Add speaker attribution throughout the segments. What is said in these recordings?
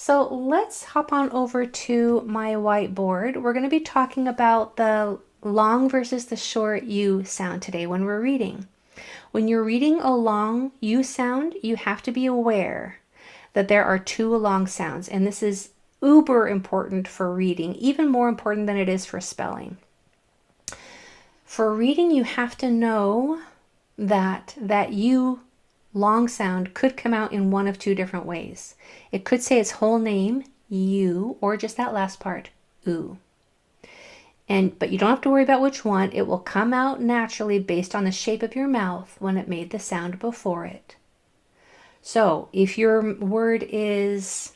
Speaker 1: So let's hop on over to my whiteboard. We're going to be talking about the long versus the short U sound today when we're reading. When you're reading a long U sound, you have to be aware that there are two long sounds, and this is uber important for reading, even more important than it is for spelling. For reading, you have to know that that U long sound could come out in one of two different ways. It could say its whole name, you, or just that last part, oo. But you don't have to worry about which one. It will come out naturally based on the shape of your mouth when it made the sound before it. So if your word is,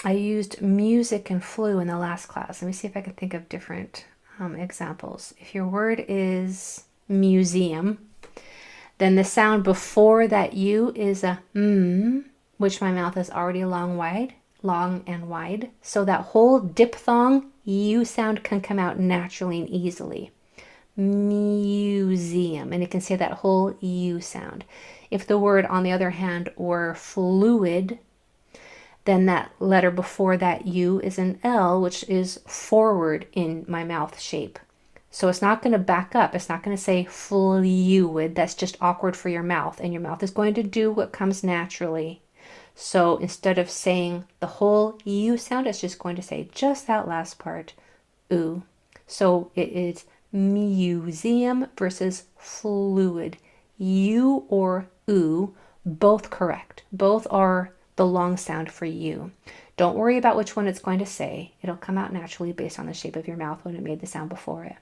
Speaker 1: I used music and flu in the last class. Let me see if I can think of different examples. If your word is museum, then the sound before that U is a which my mouth is already long and wide. So that whole diphthong U sound can come out naturally and easily. Museum, and it can say that whole U sound. If the word, on the other hand, were fluid, then that letter before that U is an L, which is forward in my mouth shape. So it's not going to back up. It's not going to say fluid. That's just awkward for your mouth, and your mouth is going to do what comes naturally. So instead of saying the whole U sound, it's just going to say just that last part, oo. So it is museum versus fluid. U or oo, both correct. Both are the long sound for you. Don't worry about which one it's going to say. It'll come out naturally based on the shape of your mouth when it made the sound before it.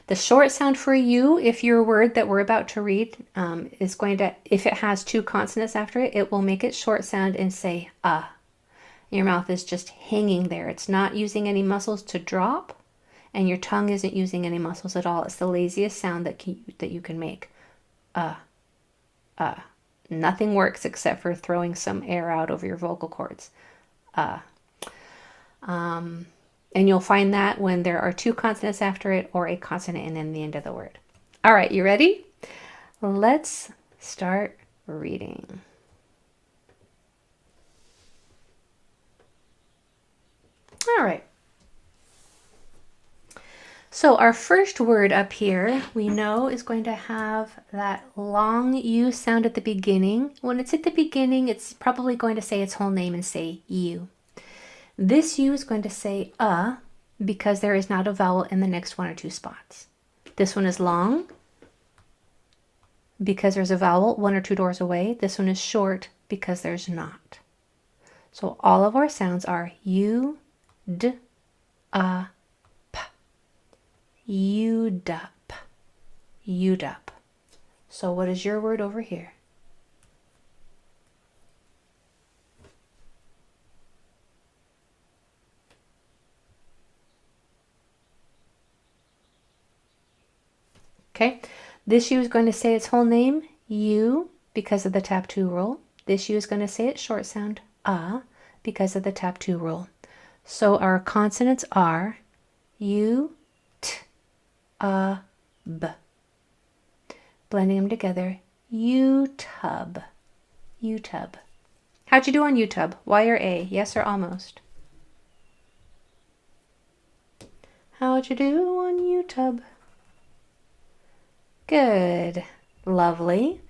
Speaker 1: The short sound for you, if your word that we're about to read is going to, if it has two consonants after it, it will make it short sound and say Your mouth is just hanging there. It's not using any muscles to drop, and your tongue isn't using any muscles at all. It's the laziest sound that you can make. Nothing works except for throwing some air out over your vocal cords. And you'll find that when there are two consonants after it or a consonant and then the end of the word. All right, you ready? Let's start reading. All right. So our first word up here, we know is going to have that long U sound at the beginning. When it's at the beginning, it's probably going to say its whole name and say you. This U is going to say because there is not a vowel in the next one or two spots. This one is long because there's a vowel one or two doors away. This one is short because there's not. So all of our sounds are U, D, U-dup, U-dup. So what is your word over here? Okay, this U is going to say its whole name, U, because of the tap 2 rule. This U is going to say its short sound, because of the tap 2 rule. So our consonants are U, T, B. Blending them together, U-tub, U-tub. How'd you do on U-tub? Y or A? Yes or almost? How'd you do on U-tub? Good. Lovely.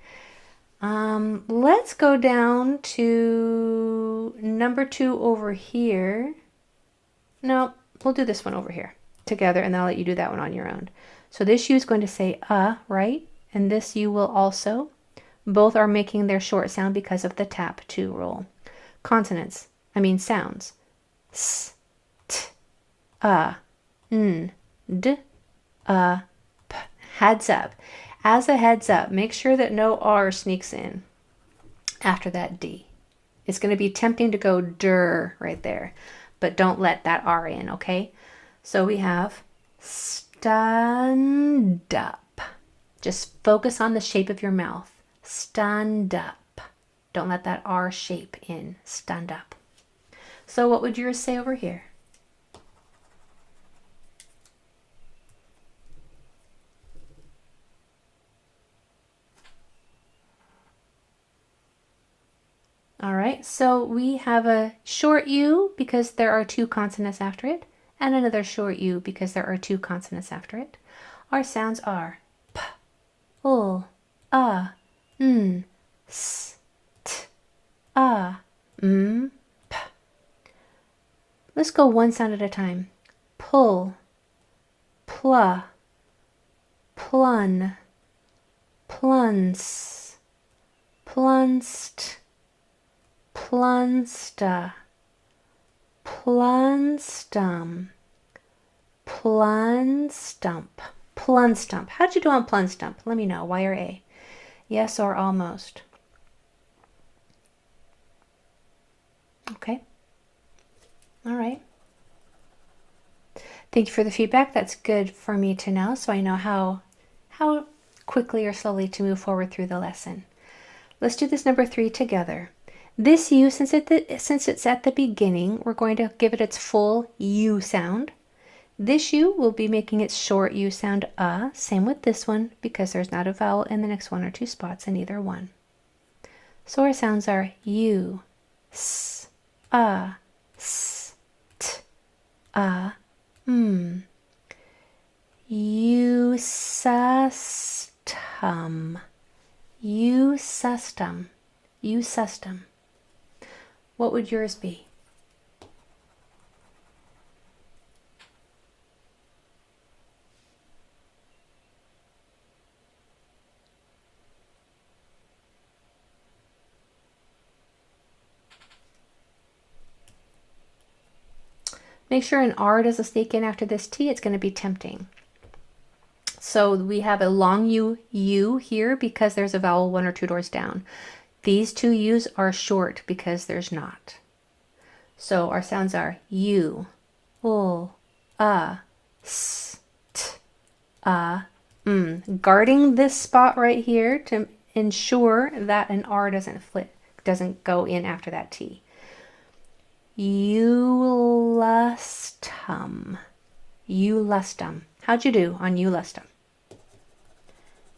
Speaker 1: Let's go down to number 2 over here. No, we'll do this one over here together, and I'll let you do that one on your own. So this U is going to say right? And this U will also. Both are making their short sound because of the tap 2 rule. Consonants, sounds. S, T, N, D, P. Heads up. As a heads up, make sure that no R sneaks in after that D. It's going to be tempting to go der right there, but don't let that R in, okay? So we have stand up. Just focus on the shape of your mouth. Stand up. Don't let that R shape in. Stand up. So what would yours say over here? All right, so we have a short U because there are two consonants after it, and another short U because there are two consonants after it. Our sounds are p, ul, n, s, t, p. Let's go one sound at a time. Pull, pla, plun, plunce, plunced, plunsta, plunstum, plunstump, plunstump. How'd you do on plunstump? Let me know, Y or A. Yes or almost. Okay. All right. Thank you for the feedback. That's good for me to know, so I know how quickly or slowly to move forward through the lesson. Let's do this number 3 together. This U, since it's at the beginning, we're going to give it its full U sound. This U will be making its short U sound Same with this one because there's not a vowel in the next one or two spots in either one. So our sounds are U, S, S, T, Eusustum, Eusustum, Eusustum. What would yours be? Make sure an R doesn't sneak in after this T. It's going to be tempting. So we have a long U here because there's a vowel one or two doors down. These two U's are short because there's not. So our sounds are U, ul, s, t, Guarding this spot right here to ensure that an R doesn't go in after that T. Eulustum. Eulustum. How'd you do on eulustum?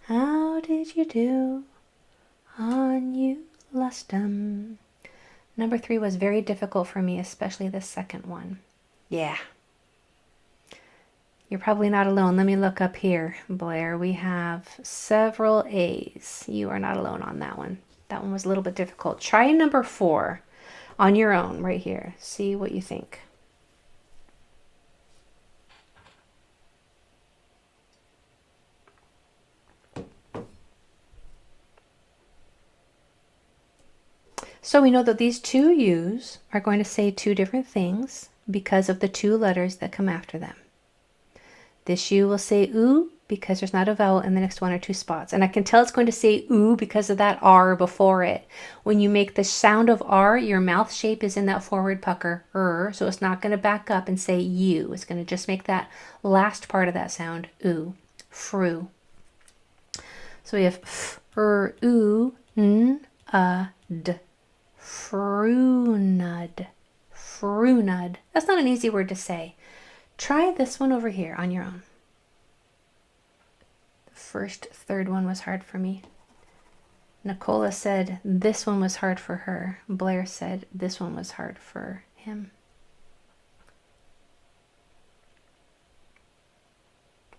Speaker 1: How did you do on eulustum? Number 3 was very difficult for me, especially the second one. Yeah. You're probably not alone. Let me look up here, Blair. We have several A's. You are not alone on that one. That one was a little bit difficult. Try number 4. On your own right here. See what you think. So we know that these two U's are going to say two different things because of the two letters that come after them. This U will say oo because there's not a vowel in the next one or two spots. And I can tell it's going to say oo because of that R before it. When you make the sound of R, your mouth shape is in that forward pucker, so it's not going to back up and say U. It's going to just make that last part of that sound, oo, fru. So we have f, oo, n, d, frunud, frunud. That's not an easy word to say. Try this one over here on your own. Third one was hard for me. Nicola said this one was hard for her. Blair said this one was hard for him.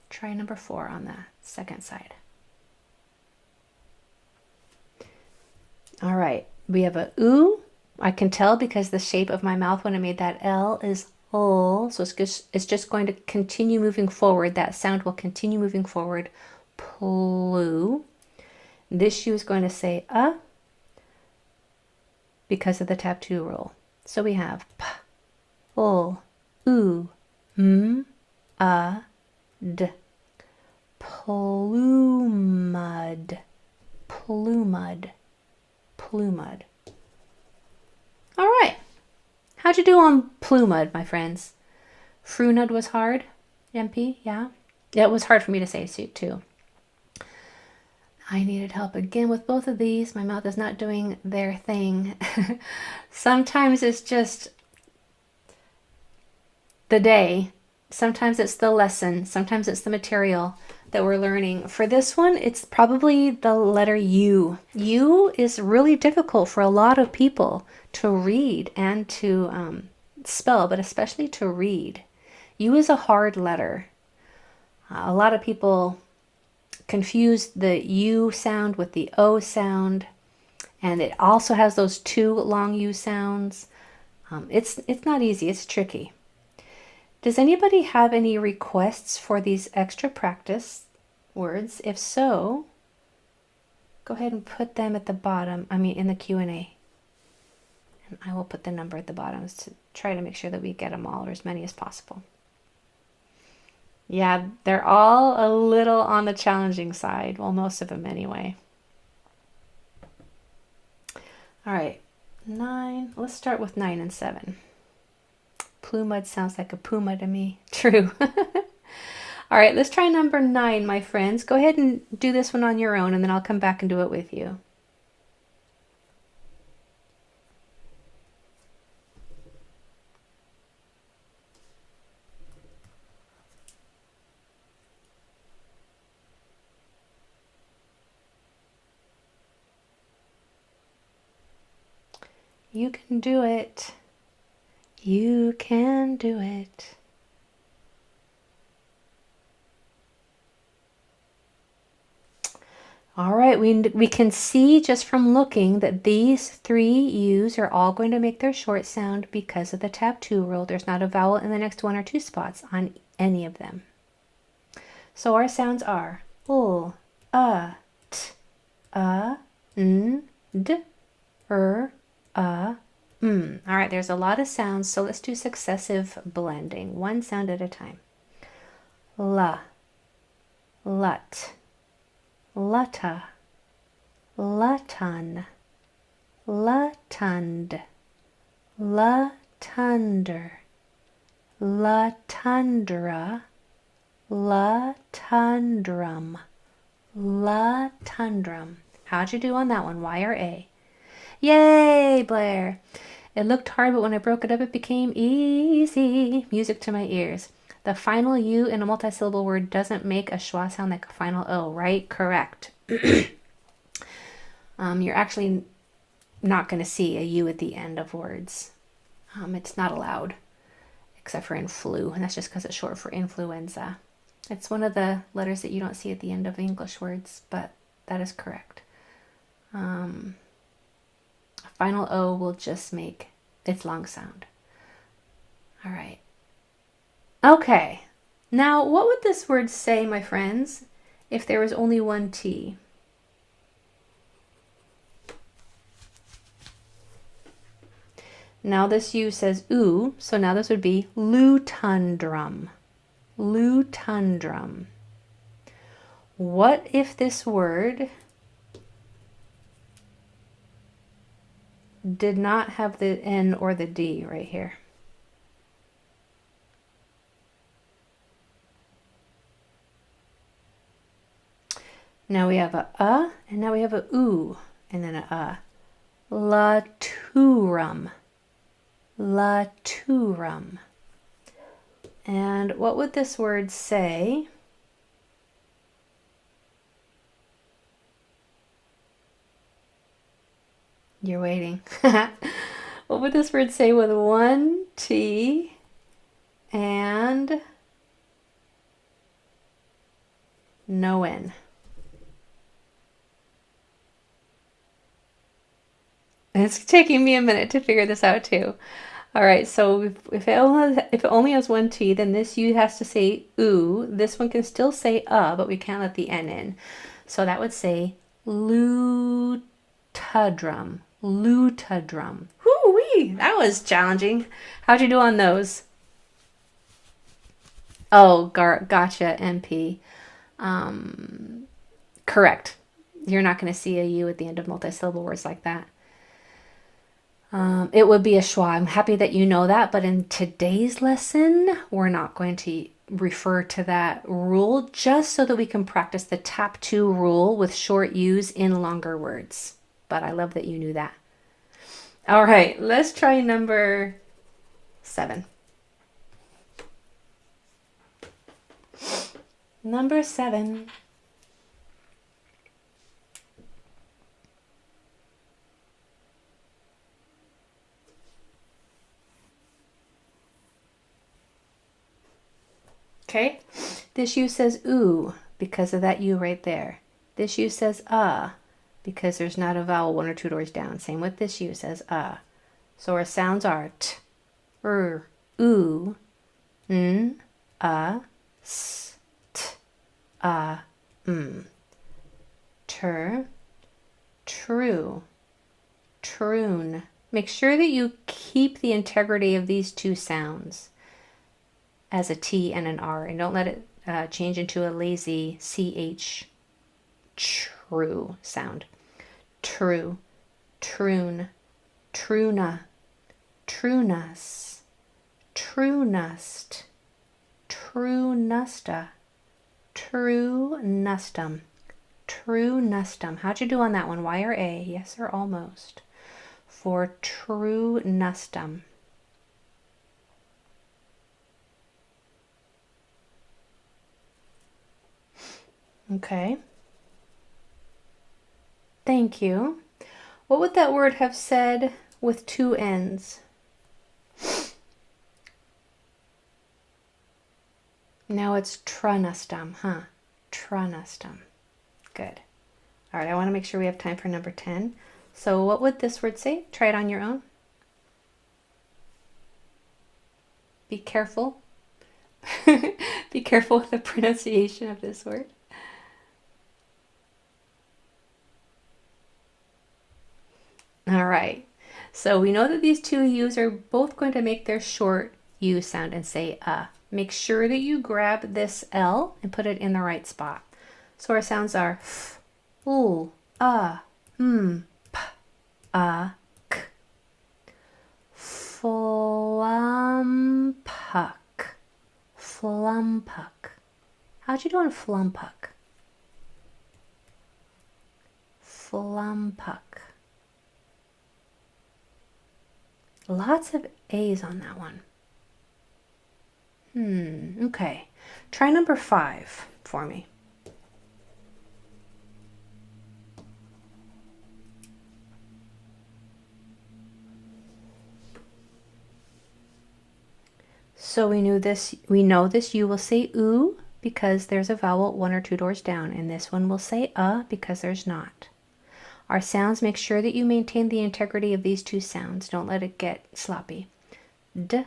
Speaker 1: Try number 4 on the second side. All right, we have a oo. I can tell because the shape of my mouth when I made that L is ul, so it's just going to continue moving forward. That sound will continue moving forward. Plu. This U is going to say because of the tap 2 rule. So we have p, ul, oo, m, d. Plumud, plumud, plumud. All right. How'd you do on plumud, my friends? Frunud was hard. MP, yeah? It was hard for me to say too. I needed help again with both of these. My mouth is not doing their thing. Sometimes it's just the day. Sometimes it's the lesson. Sometimes it's the material. that we're learning. For this one, it's probably the letter U. U is really difficult for a lot of people to read and to spell, but especially to read. U is a hard letter. A lot of people confuse the U sound with the O sound, and it also has those two long U sounds. It's not easy, it's tricky. Does anybody have any requests for these extra practice words? If so, go ahead and put them at the bottom, in the Q&A. And I will put the number at the bottom to try to make sure that we get them all, or as many as possible. Yeah, they're all a little on the challenging side. Well, most of them anyway. All right, 9. Let's start with 9 and 7. Plumud sounds like a puma to me. True. All right, let's try number 9, my friends. Go ahead and do this one on your own, and then I'll come back and do it with you. You can do it. You can do it. All right, we can see just from looking that these 3 U's are all going to make their short sound because of the tap 2 rule. There's not a vowel in the next 1 or 2 spots on any of them. So our sounds are l, t, n, d, All right, there's a lot of sounds, so let's do successive blending, one sound at a time. La, lut, lutta, lutton, luttund, lutunder, lutundra, lutundrum, lutundrum. How'd you do on that one, Y or A? Yay, Blair! It looked hard, but when I broke it up, it became easy. Music to my ears. The final U in a multisyllable word doesn't make a schwa sound like a final O, right? Correct. You're actually not going to see a U at the end of words. It's not allowed, except for in flu, and that's just because it's short for influenza. It's one of the letters that you don't see at the end of English words, but that is correct. Final O will just make its long sound. All right. Okay. Now, what would this word say, my friends, if there was only one T? Now this U says oo, so now this would be lutundrum. Lutundrum. What if this word did not have the N or the D right here? Now we have a and now we have a oo, and then a. Laturum. Laturum. And what would this word say You're waiting. What would this word say with one T and no N? It's taking me a minute to figure this out too. All right, so if it only has one T, then this U has to say oo. This one can still say but we can't let the N in. So that would say lutudrum. Lutudrum. Whoo-wee! That was challenging. How'd you do on those? Oh, gotcha, MP. Correct. You're not going to see a U at the end of multisyllable words like that. It would be a schwa. I'm happy that you know that, but in today's lesson, we're not going to refer to that rule, just so that we can practice the tap 2 rule with short U's in longer words. But I love that you knew that. All right, let's try number 7. Number 7. Okay, this U says ooh because of that U right there. This U says because there's not a vowel 1 or 2 doors down. Same with this U says So our sounds are t, ooh, n, s, t, ter, true, troon. Make sure that you keep the integrity of these 2 sounds as a T and an R, and don't let it change into a lazy CH, true sound. True, troon, truna, trunus, trunust, trunusta, trunustum, trunustum. How'd you do on that one? Y or A? Yes or almost? For trunustum. Okay. Thank you. What would that word have said with 2 N's? Now it's trunustum, huh? Trunustum. Good. All right, I want to make sure we have time for number 10. So what would this word say? Try it on your own. Be careful. Be careful with the pronunciation of this word. All right, so we know that these 2 U's are both going to make their short U sound and say Make sure that you grab this L and put it in the right spot. So our sounds are f, ooh, p, k. Flumpuck, flumpuck. How'd you do on flumpuck? Flumpuck. Lots of A's on that one. Okay. Try number 5 for me. So we know this U will say oo because there's a vowel 1 or 2 doors down, and this one will say because there's not. Our sounds, make sure that you maintain the integrity of these 2 sounds. Don't let it get sloppy. D,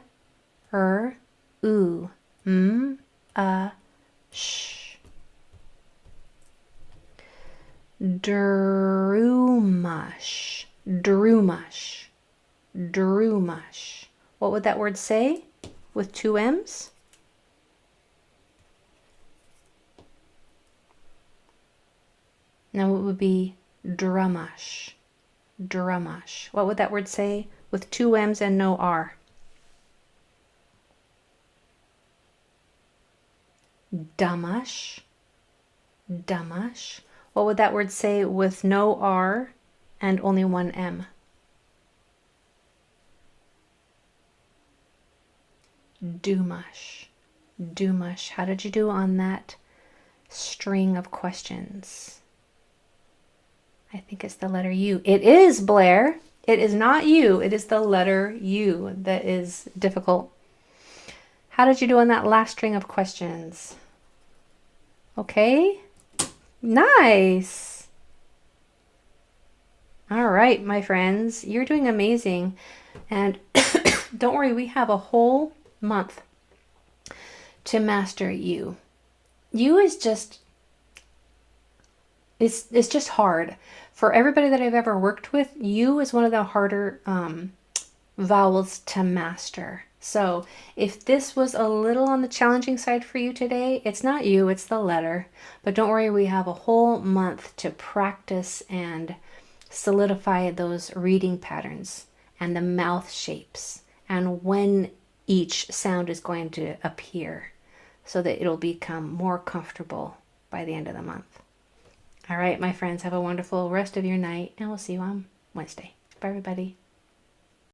Speaker 1: oo, sh. Drumash, drumash, drumash. What would that word say with 2 M's? Now it would be drumash, drumash. What would that word say with 2 M's and no R? Dumash, dumash. What would that word say with no R and only 1 M? Dumash, dumash. How did you do on that string of questions? I think it's the letter U. It is, Blair. It is not you. It is the letter U that is difficult. How did you do on that last string of questions? Okay. Nice. All right, my friends. You're doing amazing. And don't worry, we have a whole month to master U. U is just... It's just hard. For everybody that I've ever worked with, U is one of the harder vowels to master. So if this was a little on the challenging side for you today, it's not you, it's the letter. But don't worry, we have a whole month to practice and solidify those reading patterns and the mouth shapes and when each sound is going to appear so that it'll become more comfortable by the end of the month. All right, my friends, have a wonderful rest of your night, and we'll see you on Wednesday. Bye, everybody.